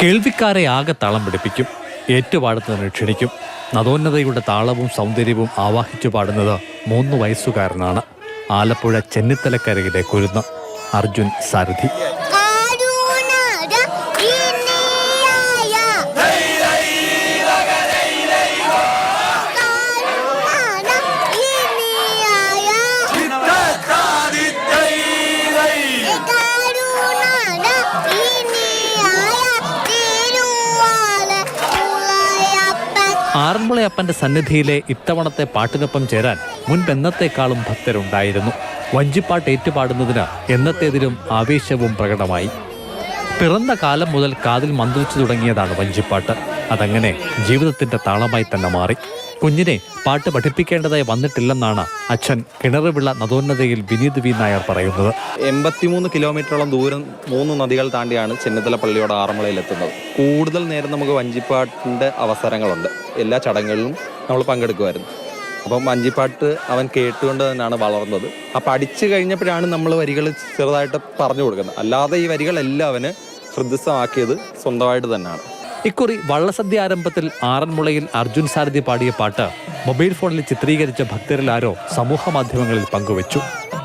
കേൾവിക്കാരെ ആകെ താളം പിടിപ്പിക്കും, ഏറ്റുപാടുന്നതിന് ക്ഷണിക്കും. നദോന്നതയുടെ താളവും സൗന്ദര്യവും ആവാഹിച്ചു പാടുന്നത് 3 വയസ്സുകാരനാണ്. ആലപ്പുഴ ചെന്നിത്തലക്കരയിലെ കുരുന്ന് അർജുൻ സാരഥി. ആറന്മുളയപ്പന്റെ സന്നിധിയിലെ ഇത്തവണത്തെ പാട്ടിനൊപ്പം ചേരാൻ മുൻപെന്നത്തെക്കാളും ഭക്തരുണ്ടായിരുന്നു. വഞ്ചിപ്പാട്ട് ഏറ്റുപാടുന്നതിന് എന്നത്തേതിലും ആവേശവും പ്രകടമായി. പിറന്ന കാലം മുതൽ കാതിൽ മന്ത്രിച്ചു തുടങ്ങിയതാണ് വഞ്ചിപ്പാട്ട്. അതങ്ങനെ ജീവിതത്തിന്റെ താളമായി തന്നെ മാറി. കുഞ്ഞിനെ പാട്ട് പഠിപ്പിക്കേണ്ടതായി വന്നിട്ടില്ലെന്നാണ് അച്ഛൻ കിണറുവിള നദോന്നതയിൽ വിനീത് വി നായർ പറയുന്നത്. 83 കിലോമീറ്ററോളം ദൂരം 3 നദികൾ താണ്ടിയാണ് ചെന്നിത്തല പള്ളിയോട് ആറന്മുളയിൽ എത്തുന്നത്. കൂടുതൽ നേരം നമുക്ക് വഞ്ചിപ്പാട്ടിൻ്റെ അവസരങ്ങളുണ്ട്. എല്ലാ ചടങ്ങുകളിലും നമ്മൾ പങ്കെടുക്കുമായിരുന്നു. അപ്പം വഞ്ചിപ്പാട്ട് അവൻ കേട്ടുകൊണ്ട് തന്നെയാണ് വളർന്നത്. അപ്പം പഠിച്ചു കഴിഞ്ഞപ്പോഴാണ് നമ്മൾ വരികൾ ചെറുതായിട്ട് പറഞ്ഞു കൊടുക്കുന്നത്. അല്ലാതെ ഈ വരികളെല്ലാം അവന് ഹൃദയസ്ഥമാക്കിയത് സ്വന്തമായിട്ട് തന്നെയാണ്. ഇക്കുറി വള്ളസദ്യ ആരംഭത്തിൽ ആറന്മുളയിൽ അർജുൻ സാരഥി പാടിയ പാട്ട് മൊബൈൽ ഫോണിൽ ചിത്രീകരിച്ച ഭക്തരിൽ ആരോ സമൂഹ മാധ്യമങ്ങളിൽ പങ്കുവച്ചു.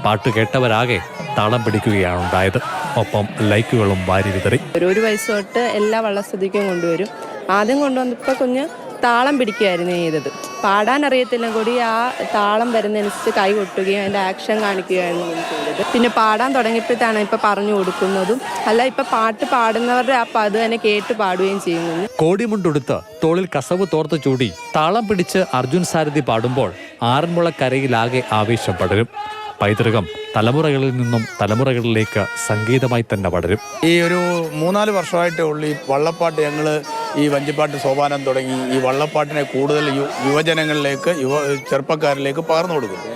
പാട്ട് കേട്ടവരാകെ താളം പിടിക്കുകയാണ് ഉണ്ടായത്. ഒപ്പം ലൈക്കുകളും വാരി വിതറി. ഒരു വയസ്സ് തൊട്ട് എല്ലാ വള്ളസദ്യക്കും കൊണ്ടുവരും. ആദ്യം കൊണ്ടുവന്നപ്പോൾ കുഞ്ഞ് താളം പിടിക്കുകയായിരുന്നു ചെയ്തത്. പാടാൻ അറിയത്തില്ല കൂടി ആ താളം വരുന്നതനുസരിച്ച് കൈ കൊട്ടുകയും അതിൻ്റെ ആക്ഷൻ കാണിക്കുകയായിരുന്നു ചെയ്തത്. പിന്നെ പാടാൻ തുടങ്ങിയപ്പോഴത്താണ് ഇപ്പം പറഞ്ഞു കൊടുക്കുന്നതും. അല്ല ഇപ്പം പാട്ട് പാടുന്നവരുടെ അത് തന്നെ കേട്ട് പാടുകയും ചെയ്യുന്നു. കോടിമുണ്ടുടുത്ത് തോളിൽ കസവ് തോർത്ത് ചൂടി താളം പിടിച്ച് അർജുൻ സാരഥി പാടുമ്പോൾ ആറന്മുളക്കരയിലാകെ ആവേശം പടരും. പൈതൃകം തലമുറകളിൽ നിന്നും തലമുറകളിലേക്ക് സംഗീതമായി തന്നെ പടരും. ഈ ഒരു 3-4 വർഷമായിട്ടേ ഉള്ളൂ ഈ വള്ളപ്പാട്ട് ഞങ്ങൾ ഈ വഞ്ചിപ്പാട്ട് സോപാനം തുടങ്ങി ഈ വള്ളപ്പാട്ടിനെ കൂടുതൽ യുവജനങ്ങളിലേക്ക് ചെറുപ്പക്കാരിലേക്ക് പകർന്നു കൊടുക്കുന്നത്.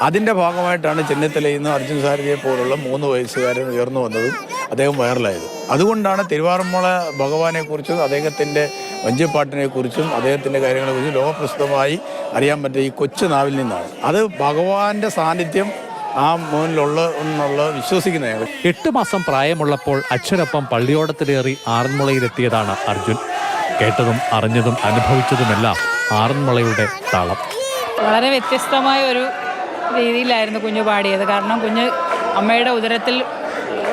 അതിൻ്റെ ഭാഗമായിട്ടാണ് ചെന്നിത്തലയിൽ നിന്ന് അർജുൻ സാരഥിയെ പോലുള്ള 3 വയസ്സുകാരൻ ഉയർന്നു വന്നതും അദ്ദേഹം വൈറലായത്. അതുകൊണ്ടാണ് തിരുവാറന്മുള ഭഗവാനെക്കുറിച്ചും അദ്ദേഹത്തിൻ്റെ വഞ്ചിപ്പാട്ടിനെക്കുറിച്ചും അദ്ദേഹത്തിൻ്റെ കാര്യങ്ങളെക്കുറിച്ചും ലോകപ്രസിദ്ധമായി അറിയാൻ പറ്റിയ ഈ കൊച്ചു നാവിൽ നിന്നാണ്. അത് ഭഗവാന്റെ സാന്നിധ്യം ആ മോനിലുള്ള എന്നുള്ള വിശ്വസിക്കുന്ന ഞങ്ങൾ. 8 മാസം പ്രായമുള്ളപ്പോൾ അച്ഛനൊപ്പം പള്ളിയോടത്തിലേറി ആറന്മുളയിലെത്തിയതാണ് അർജുൻ. കേട്ടതും അറിഞ്ഞതും അനുഭവിച്ചതുമെല്ലാം ആറന്മുളയുടെ താളം. വളരെ വ്യത്യസ്തമായ ഒരു രീതിയിലായിരുന്നു കുഞ്ഞു പാടിയത്. കാരണം കുഞ്ഞ് അമ്മയുടെ ഉദരത്തിൽ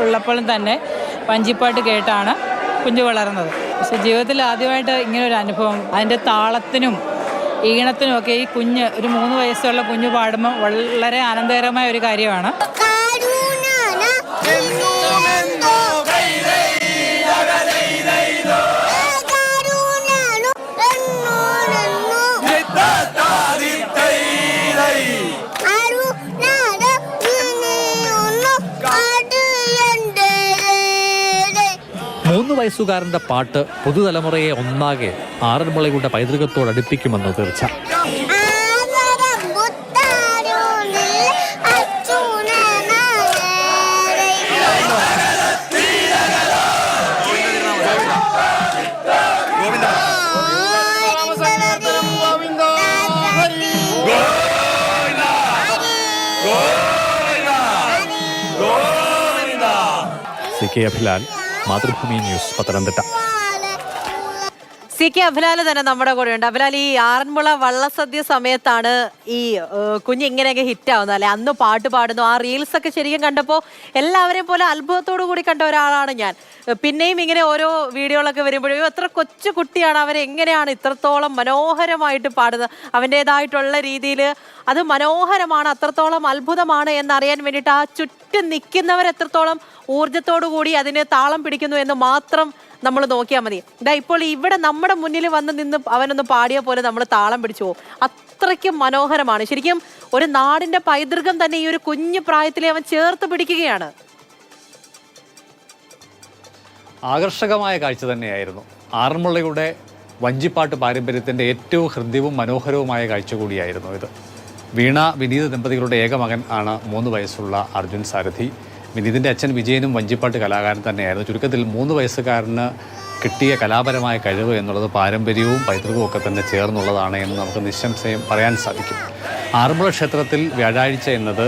ഉള്ളപ്പോഴും തന്നെ വഞ്ചിപ്പാട്ട് കേട്ടാണ് കുഞ്ഞു വളർന്നത്. പക്ഷെ ജീവിതത്തിൽ ആദ്യമായിട്ട് ഇങ്ങനൊരു അനുഭവം, അതിൻ്റെ താളത്തിനും ഈണത്തിനും ഒക്കെ ഈ കുഞ്ഞ് ഒരു 3 വയസ്സുള്ള കുഞ്ഞു പാടുമ്പോൾ വളരെ ആനന്ദകരമായ ഒരു കാര്യമാണ്. മൂന്ന് വയസ്സുകാരന്റെ പാട്ട് പുതുതലമുറയെ ഒന്നാകെ ആറന്മുളയുടെ പൈതൃകത്തോടടുപ്പിക്കുമെന്ന് തീർച്ച. CK Abhilal, Mathrubhumi news, Pathanamthitta. CK Abhilal തന്നെ നമ്മുടെ കൂടെ ഉണ്ട്. അഭിലാൽ, ഈ ആറന്മുള വള്ളസദ്യ സമയത്താണ് ഈ കുഞ്ഞ് ഇങ്ങനെയൊക്കെ ഹിറ്റാവുന്നത് അല്ലെ? അന്ന് പാട്ട് പാടുന്നു, ആ റീൽസ് ഒക്കെ ശരിക്കും കണ്ടപ്പോൾ എല്ലാവരെയും പോലെ അത്ഭുതത്തോടു കൂടി കണ്ട ഒരാളാണ് ഞാൻ. പിന്നെയും ഇങ്ങനെ ഓരോ വീഡിയോകളൊക്കെ വരുമ്പോഴും എത്ര കൊച്ചു കുട്ടിയാണ്, അവരെങ്ങനെയാണ് ഇത്രത്തോളം മനോഹരമായിട്ട് പാടുന്നത്, അവൻ്റെതായിട്ടുള്ള രീതിയിൽ അത് മനോഹരമാണ്, അത്രത്തോളം അത്ഭുതമാണ് എന്നറിയാൻ വേണ്ടിയിട്ട് ആ ചുറ്റും നിൽക്കുന്നവർ എത്രത്തോളം ഊർജത്തോടു കൂടി അതിന് താളം പിടിക്കുന്നു എന്ന് മാത്രം നമ്മൾ നോക്കിയാൽ മതി. ഇതാ ഇപ്പോൾ ഇവിടെ നമ്മുടെ മുന്നിൽ വന്ന് നിന്ന് അവനൊന്ന് പാടിയ പോലെ നമ്മൾ താളം പിടിച്ചു പോകും. അത്രയ്ക്കും മനോഹരമാണ്. ശരിക്കും ഒരു നാടിന്റെ പൈതൃകം തന്നെ ഈ ഒരു കുഞ്ഞു പ്രായത്തിലെ അവൻ ചേർത്ത് പിടിക്കുകയാണ്. ആകർഷകമായ കാഴ്ച തന്നെയായിരുന്നു. ആറന്മുളയുടെ വഞ്ചിപ്പാട്ട് പാരമ്പര്യത്തിൻ്റെ ഏറ്റവും ഹൃദ്യവും മനോഹരവുമായ കാഴ്ച കൂടിയായിരുന്നു ഇത്. വീണ വിനീത് ദമ്പതികളുടെ ഏക മകൻ ആണ് 3 വയസ്സുള്ള അർജുൻ സാരഥി. വിനീതിൻ്റെ അച്ഛൻ വിജയനും വഞ്ചിപ്പാട്ട് കലാകാരൻ തന്നെയായിരുന്നു. ചുരുക്കത്തിൽ 3 വയസ്സുകാരന് കിട്ടിയ കലാപരമായ കഴിവ് എന്നുള്ളത് പാരമ്പര്യവും പൈതൃകവും ഒക്കെ തന്നെ ചേർന്നുള്ളതാണ് എന്ന് നമുക്ക് നിസ്സംശയം പറയാൻ സാധിക്കും. ആറന്മുള ക്ഷേത്രത്തിൽ വ്യാഴാഴ്ച എന്നത്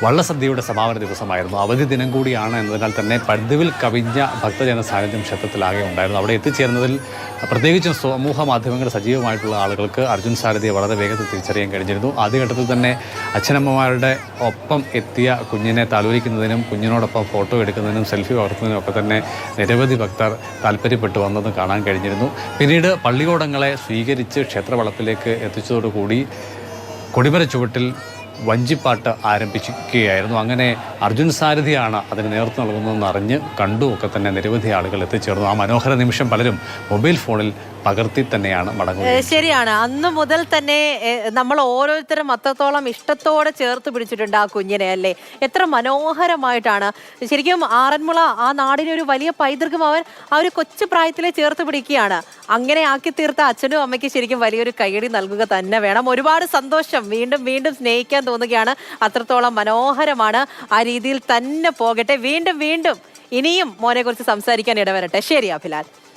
വള്ളസദ്യയുടെ സമാപന ദിവസമായിരുന്നു. അവധി ദിനം കൂടിയാണ് എന്നതിനാൽ തന്നെ പതിവിൽ കവിഞ്ഞ ഭക്തജന സാന്നിധ്യം ക്ഷേത്രത്തിലാകെ ഉണ്ടായിരുന്നു. അവിടെ എത്തിച്ചേർന്നതിൽ പ്രത്യേകിച്ചും സമൂഹ മാധ്യമങ്ങൾ സജീവമായിട്ടുള്ള ആളുകൾക്ക് അർജുൻ സാരഥിയെ വളരെ വേഗത്തിൽ തിരിച്ചറിയാൻ കഴിഞ്ഞിരുന്നു. ആദ്യഘട്ടത്തിൽ തന്നെ അച്ഛനമ്മമാരുടെ ഒപ്പം എത്തിയ കുഞ്ഞിനെ താലോലിക്കുന്നതിനും കുഞ്ഞിനോടൊപ്പം ഫോട്ടോ എടുക്കുന്നതിനും സെൽഫി പകർത്തുന്നതിനും ഒക്കെ തന്നെ നിരവധി ഭക്തർ താല്പര്യപ്പെട്ടു വന്നത് കാണാൻ കഴിഞ്ഞിരുന്നു. പിന്നീട് പള്ളിയോടങ്ങളെ സ്വീകരിച്ച് ക്ഷേത്രവളപ്പിലേക്ക് എത്തിച്ചതോടുകൂടി കൊടിമര ചുവട്ടിൽ വഞ്ചിപ്പാട്ട് ആരംഭിക്കുകയായിരുന്നു. അങ്ങനെ അർജുൻ സാരഥിയാണ് അതിന് നേതൃത്വം നൽകുന്നതെന്ന് അറിഞ്ഞ് കണ്ടു ഒക്കെ തന്നെ നിരവധി ആളുകൾ എത്തിച്ചേർന്നു. ആ മനോഹര നിമിഷം പലരും മൊബൈൽ ഫോണിൽ പകർത്തി തന്നെയാണ് മടങ്ങുന്നത്. ശരിയാണ്. അന്ന് മുതൽ തന്നെ നമ്മൾ ഓരോരുത്തരും അത്രത്തോളം ഇഷ്ടത്തോടെ ചേർത്ത് പിടിച്ചിട്ടുണ്ട് ആ കുഞ്ഞിനെ, അല്ലേ? എത്ര മനോഹരമായിട്ടാണ് ശരിക്കും ആറന്മുള ആ നാടിന് ഒരു വലിയ പൈതൃകം അവൻ ആ ഒരു കൊച്ചു പ്രായത്തിലെ ചേർത്ത് പിടിക്കുകയാണ്. അങ്ങനെ ആക്കി തീർത്ത അച്ഛനും അമ്മയ്ക്ക് ശരിക്കും വലിയൊരു കൈയടി നൽകുക തന്നെ വേണം. ഒരുപാട് സന്തോഷം. വീണ്ടും വീണ്ടും സ്നേഹിക്കാൻ തോന്നുകയാണ്. അത്രത്തോളം മനോഹരമാണ്. ആ രീതിയിൽ തന്നെ പോകട്ടെ. വീണ്ടും വീണ്ടും ഇനിയും മോനെ കുറിച്ച് സംസാരിക്കാൻ ഇടവരട്ടെ. ശരി അഭിലാൽ.